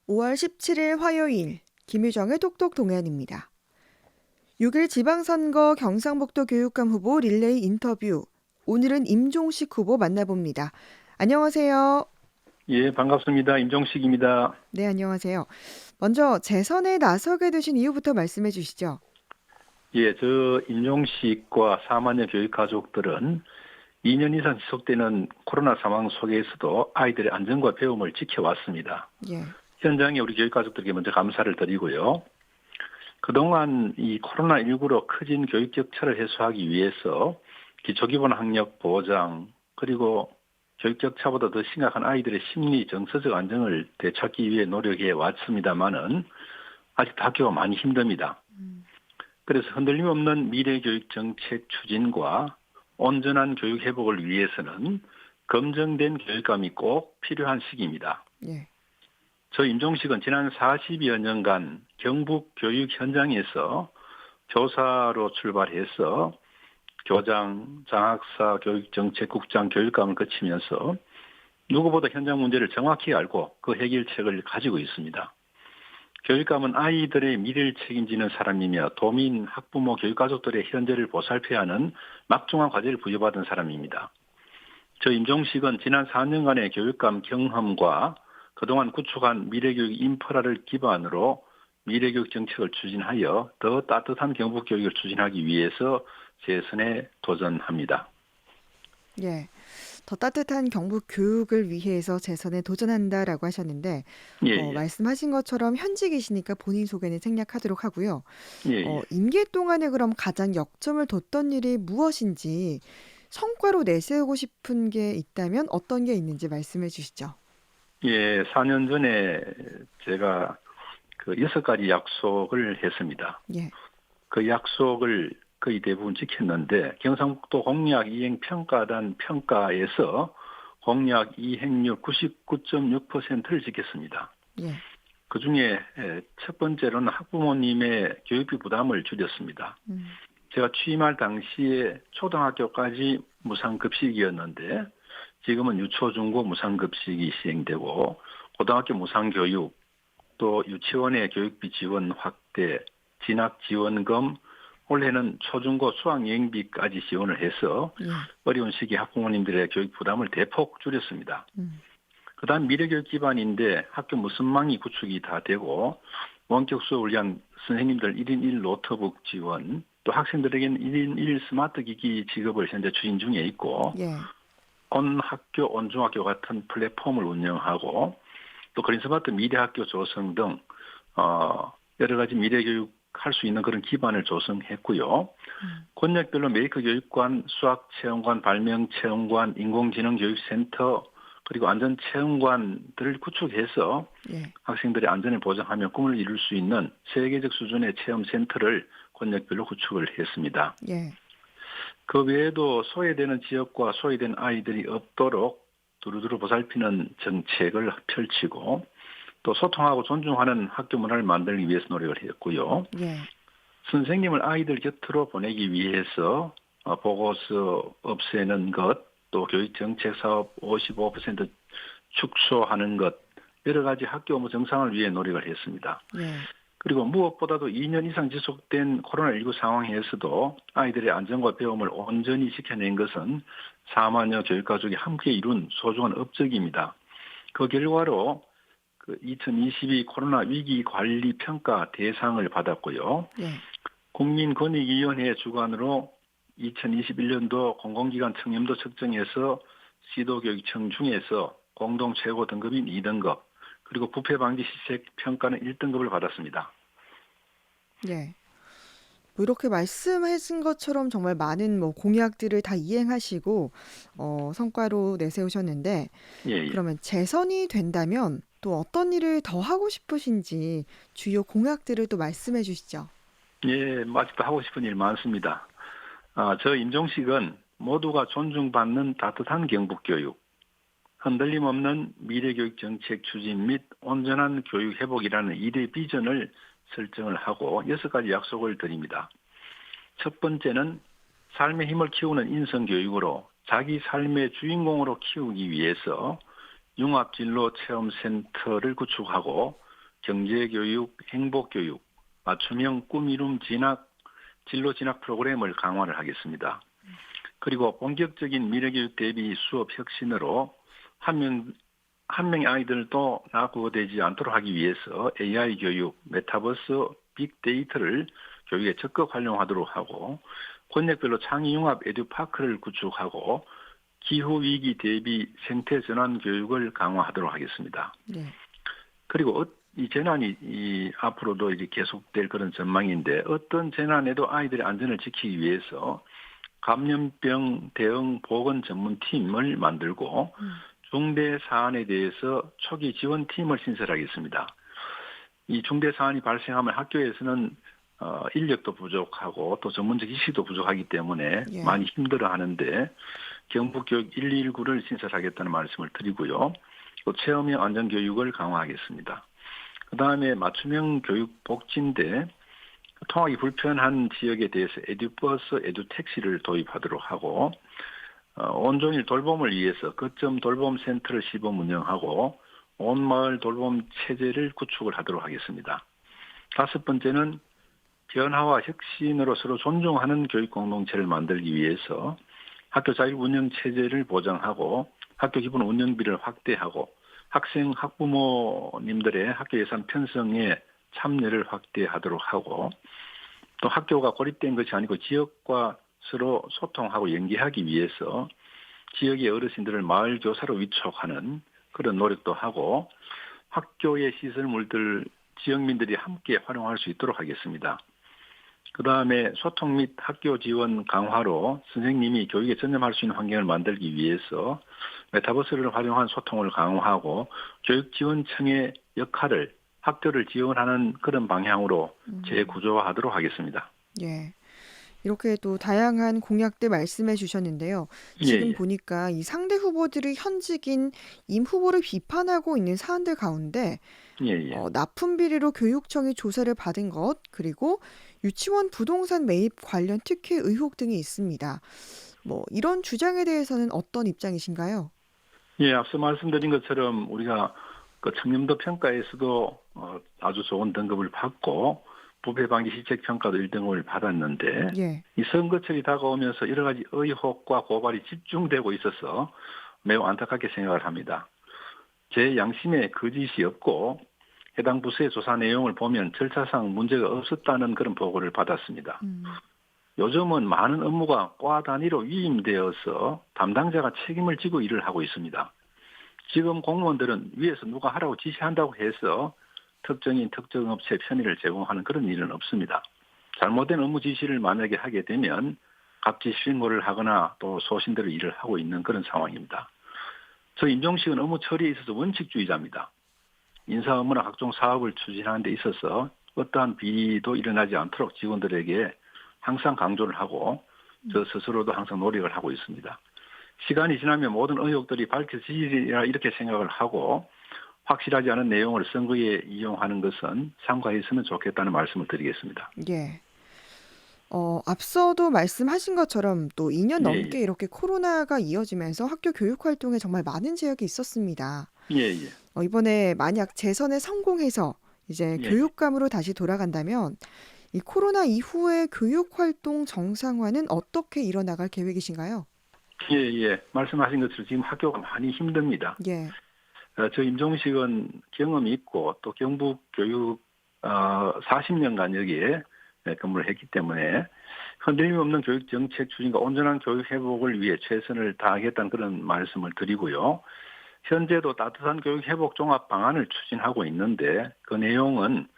5월 17일 화요일 김유정의 똑똑 동안입니다. 6일 지방선거 경상북도 교육감 후보 릴레이 인터뷰. 오늘은 임종식 후보 만나봅니다. 안녕하세요. 예, 반갑습니다. 임종식입니다. 네, 안녕하세요. 먼저 재선에 나서게 되신 이유부터 말씀해 주시죠. 예, 저 임종식과 사만여 교육 가족들은 2년 이상 지속되는 코로나 상황 속에서도 아이들의 안전과 배움을 지켜왔습니다. 예, 현장에 우리 교육 가족들에게 먼저 감사를 드리고요. 그동안 이 코로나19로 커진 교육 격차를 해소하기 위해서 기초기본 학력 보장, 그리고 교육 격차보다 더 심각한 아이들의 심리, 정서적 안정을 되찾기 위해 노력해 왔습니다만은 아직도 학교가 많이 힘듭니다. 그래서 흔들림 없는 미래 교육 정책 추진과 온전한 교육 회복을 위해서는 검증된 교육감이 꼭 필요한 시기입니다. 예, 저 임종식은 지난 40여 년간 경북 교육 현장에서 교사로 출발해서 교장, 장학사, 교육정책국장, 교육감을 거치면서 누구보다 현장 문제를 정확히 알고 그 해결책을 가지고 있습니다. 교육감은 아이들의 미래를 책임지는 사람이며 도민, 학부모, 교육가족들의 현재를 보살펴야 하는 막중한 과제를 부여받은 사람입니다. 저 임종식은 지난 4년간의 교육감 경험과 그동안 구축한 미래교육 인프라를 기반으로 미래교육 정책을 추진하여 더 따뜻한 경북교육을 추진하기 위해서 재선에 도전합니다. 예. 더 따뜻한 경북 교육을 위해서 재선에 도전한다라고 하셨는데, 예, 예, 말씀하신 것처럼 현직이시니까 본인 소개는 생략하도록 하고요. 예, 예. 임기 동안에 그럼 가장 역점을 뒀던 일이 무엇인지 성과로 내세우고 싶은 게 있다면 어떤 게 있는지 말씀해 주시죠. 예, 4년 전에 제가 그 6가지 약속을 했습니다. 예, 그 약속을 거의 대부분 지켰는데 경상북도 공약 이행 평가단 평가에서 공약 이행률 99.6%를 지켰습니다. 예, 그중에 첫 번째로는 학부모님의 교육비 부담을 줄였습니다. 음, 제가 취임할 당시에 초등학교까지 무상급식이었는데 지금은 유초, 중고 무상급식이 시행되고 고등학교 무상교육, 또 유치원의 교육비 지원 확대, 진학지원금, 올해는 초중고 수학여행비까지 지원을 해서 예, 어려운 시기 학부모님들의 교육 부담을 대폭 줄였습니다. 음, 그다음 미래교육 기반인데 학교 무슨망이 구축이 다 되고 원격 수업을 위한 선생님들 1인 1 노트북 지원, 또 학생들에게는 1인 1 스마트 기기 지급을 현재 추진 중에 있고 예, 온 학교, 온 중학교 같은 플랫폼을 운영하고 또 그린스마트 미래학교 조성 등 여러 가지 미래교육 할 수 있는 그런 기반을 조성했고요. 음, 권역별로 메이커 교육관, 수학체험관, 발명체험관, 인공지능교육센터 그리고 안전체험관들을 구축해서 예, 학생들의 안전을 보장하며 꿈을 이룰 수 있는 세계적 수준의 체험센터를 권역별로 구축을 했습니다. 예, 그 외에도 소외되는 지역과 소외된 아이들이 없도록 두루두루 보살피는 정책을 펼치고 또 소통하고 존중하는 학교 문화를 만들기 위해서 노력을 했고요. 예, 선생님을 아이들 곁으로 보내기 위해서 보고서 없애는 것, 또 교육정책 사업 55% 축소하는 것, 여러 가지 학교 업무 정상을 위해 노력을 했습니다. 예, 그리고 무엇보다도 2년 이상 지속된 코로나19 상황에서도 아이들의 안전과 배움을 온전히 지켜낸 것은 사만여 교육가족이 함께 이룬 소중한 업적입니다. 그 결과로 그 2022 코로나 위기 관리 평가 대상을 받았고요. 예, 국민권익위원회 주관으로 2021년도 공공기관 청렴도 측정에서 시도교육청 중에서 공동 최고 등급인 2등급, 그리고 부패 방지 시책 평가는 1등급을 받았습니다. 예. 뭐 이렇게 말씀하신 것처럼 정말 많은 뭐 공약들을 다 이행하시고 성과로 내세우셨는데 예, 예. 그러면 재선이 된다면 또 어떤 일을 더 하고 싶으신지 주요 공약들을 또 말씀해 주시죠. 예, 아직도 하고 싶은 일 많습니다. 저 임종식은 모두가 존중받는 따뜻한 경북교육, 흔들림 없는 미래교육 정책 추진 및 온전한 교육 회복이라는 2대 비전을 설정을 하고 6가지 약속을 드립니다. 첫 번째는 삶의 힘을 키우는 인성교육으로 자기 삶의 주인공으로 키우기 위해서 융합진로 체험센터를 구축하고 경제교육, 행복교육, 맞춤형 꿈 이룸 진로 진학 프로그램을 강화를 하겠습니다. 그리고 본격적인 미래교육 대비 수업 혁신으로 한 명의 아이들도 낙오되지 않도록 하기 위해서 AI 교육, 메타버스, 빅데이터를 교육에 적극 활용하도록 하고 권역별로 창의융합 에듀파크를 구축하고 기후위기 대비 생태전환 교육을 강화하도록 하겠습니다. 네. 그리고 이 재난이 앞으로도 이제 계속될 그런 전망인데 어떤 재난에도 아이들의 안전을 지키기 위해서 감염병 대응 보건 전문팀을 만들고 중대 사안에 대해서 초기 지원팀을 신설하겠습니다. 이 중대 사안이 발생하면 학교에서는 인력도 부족하고 또 전문적 지식도 부족하기 때문에 예. 많이 힘들어하는데 경북교육 119를 신설하겠다는 말씀을 드리고요. 또 체험형 안전교육을 강화하겠습니다. 그다음에 맞춤형 교육 복지인데 통하기 불편한 지역에 대해서 에듀버스, 에듀택시를 도입하도록 하고 온종일 돌봄을 위해서 거점 돌봄 센터를 시범 운영하고 온마을 돌봄 체제를 구축을 하도록 하겠습니다. 다섯 번째는 변화와 혁신으로 서로 존중하는 교육 공동체를 만들기 위해서 학교 자율 운영 체제를 보장하고 학교 기본 운영비를 확대하고 학생, 학부모님들의 학교 예산 편성에 참여를 확대하도록 하고 또 학교가 고립된 것이 아니고 지역과 서로 소통하고 연계하기 위해서 지역의 어르신들을 마을 교사로 위촉하는 그런 노력도 하고 학교의 시설물들 지역민들이 함께 활용할 수 있도록 하겠습니다. 그다음에 소통 및 학교 지원 강화로 선생님이 교육에 전념할 수 있는 환경을 만들기 위해서 메타버스를 활용한 소통을 강화하고 교육지원청의 역할을 학교를 지원하는 그런 방향으로 재구조화하도록 하겠습니다. 예. 이렇게 또 다양한 공약들 말씀해 주셨는데요. 지금 예. 보니까 이 상대 후보들이 현직인 임 후보를 비판하고 있는 사안들 가운데 예. 납품 비리로 교육청이 조사를 받은 것, 그리고 유치원 부동산 매입 관련 특혜 의혹 등이 있습니다. 이런 주장에 대해서는 어떤 입장이신가요? 예, 앞서 말씀드린 것처럼 우리가 그 청렴도 평가에서도 아주 좋은 등급을 받고 부패 방지 실책 평가도 1등급을 받았는데 예. 이 선거철이 다가오면서 여러 가지 의혹과 고발이 집중되고 있어서 매우 안타깝게 생각을 합니다. 제 양심에 거짓이 없고 해당 부서의 조사 내용을 보면 절차상 문제가 없었다는 그런 보고를 받았습니다. 요즘은 많은 업무가 과 단위로 위임되어서 담당자가 책임을 지고 일을 하고 있습니다. 지금 공무원들은 위에서 누가 하라고 지시한다고 해서 특정인 특정 업체 편의를 제공하는 그런 일은 없습니다. 잘못된 업무 지시를 만약에 하게 되면 갑질 신고를 하거나 또 소신대로 일을 하고 있는 그런 상황입니다. 저 임종식은 업무 처리에 있어서 원칙주의자입니다. 인사 업무나 각종 사업을 추진하는 데 있어서 어떠한 비리도 일어나지 않도록 직원들에게 항상 강조를 하고 저 스스로도 항상 노력을 하고 있습니다. 시간이 지나면 모든 의혹들이 밝혀지리라 이렇게 생각을 하고 확실하지 않은 내용을 선거에 이용하는 것은 삼가했으면 좋겠다는 말씀을 드리겠습니다. 예. 앞서도 말씀하신 것처럼 또 2년 예, 넘게 이렇게 코로나가 이어지면서 학교 교육 활동에 정말 많은 제약이 있었습니다. 예. 이번에 만약 재선에 성공해서 이제 예. 교육감으로 다시 돌아간다면 이 코로나 이후의 교육 활동 정상화는 어떻게 이뤄나갈 계획이신가요? 예. 말씀하신 것처럼 지금 학교가 많이 힘듭니다. 예. 저 임종식은 경험이 있고 또 경북 교육 40년간 여기에 근무를 했기 때문에 흔들림 없는 교육 정책 추진과 온전한 교육 회복을 위해 최선을 다하겠다는 그런 말씀을 드리고요. 현재도 따뜻한 교육 회복 종합 방안을 추진하고 있는데 그 내용은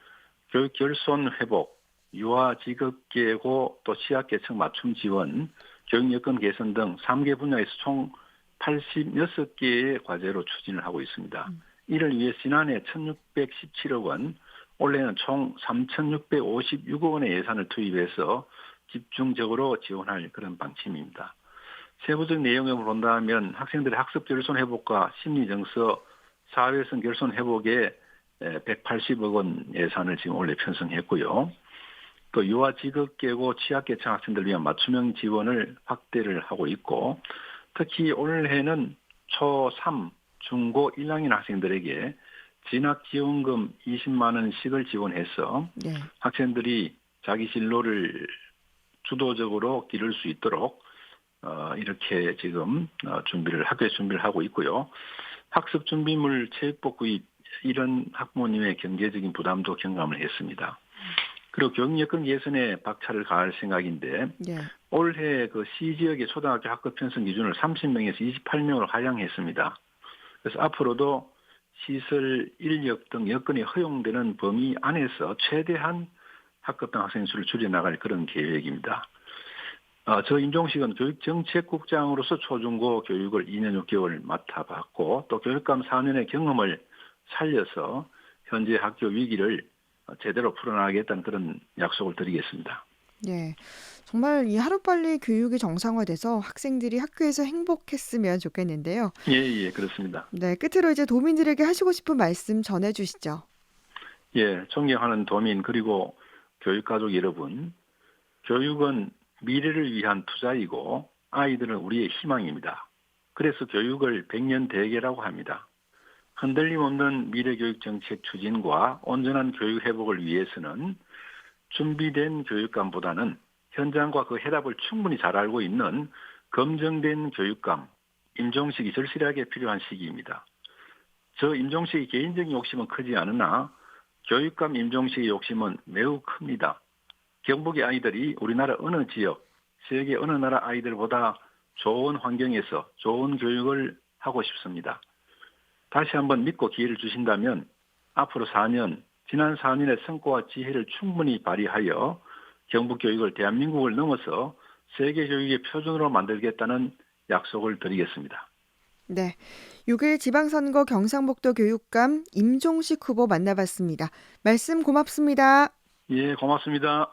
교육 결손 회복, 유아 직업 계고 또 취약계층 맞춤 지원, 교육 여건 개선 등 3개 분야에서 총 86개의 과제로 추진을 하고 있습니다. 이를 위해 지난해 1,617억 원, 올해는 총 3,656억 원의 예산을 투입해서 집중적으로 지원할 그런 방침입니다. 세부적 내용을 본다면 학생들의 학습 결손 회복과 심리 정서, 사회성 결손 회복에 180억 원 예산을 지금 올해 편성했고요. 또 유아 직업 계고 취약계층 학생들을 위한 맞춤형 지원을 확대를 하고 있고 특히 올해는 초3, 중고 1학년 학생들에게 진학지원금 20만 원씩을 지원해서 네. 학생들이 자기 진로를 주도적으로 기를 수 있도록 이렇게 지금 학교에 준비를 하고 있고요. 학습 준비물, 체육복 구입 이런 학부모님의 경제적인 부담도 경감을 했습니다. 그리고 교육 여건 개선에 박차를 가할 생각인데 네. 올해 그 시지역의 초등학교 학급 편성 기준을 30명에서 28명으로 하향했습니다. 그래서 앞으로도 시설, 인력 등 여건이 허용되는 범위 안에서 최대한 학급당 학생 수를 줄여나갈 그런 계획입니다. 저 임종식은 교육정책국장으로서 초중고 교육을 2년 6개월 맡아봤고 또 교육감 4년의 경험을 살려서 현재 학교 위기를 제대로 풀어나가겠다는 그런 약속을 드리겠습니다. 네. 정말 이 하루빨리 교육이 정상화돼서 학생들이 학교에서 행복했으면 좋겠는데요. 예, 예, 그렇습니다. 네. 끝으로 이제 도민들에게 하시고 싶은 말씀 전해 주시죠. 예, 존경하는 도민 그리고 교육가족 여러분, 교육은 미래를 위한 투자이고 아이들은 우리의 희망입니다. 그래서 교육을 백년 대계라고 합니다. 흔들림 없는 미래교육 정책 추진과 온전한 교육 회복을 위해서는 준비된 교육감보다는 현장과 그 해답을 충분히 잘 알고 있는 검증된 교육감, 임종식이 절실하게 필요한 시기입니다. 저 임종식의 개인적인 욕심은 크지 않으나 교육감 임종식의 욕심은 매우 큽니다. 경북의 아이들이 우리나라 어느 지역, 세계 어느 나라 아이들보다 좋은 환경에서 좋은 교육을 하고 싶습니다. 다시 한번 믿고 기회를 주신다면 앞으로 4년, 지난 4년의 성과와 지혜를 충분히 발휘하여 경북 교육을 대한민국을 넘어서 세계 교육의 표준으로 만들겠다는 약속을 드리겠습니다. 네. 6일 지방선거 경상북도 교육감 임종식 후보 만나봤습니다. 말씀 고맙습니다. 예, 고맙습니다.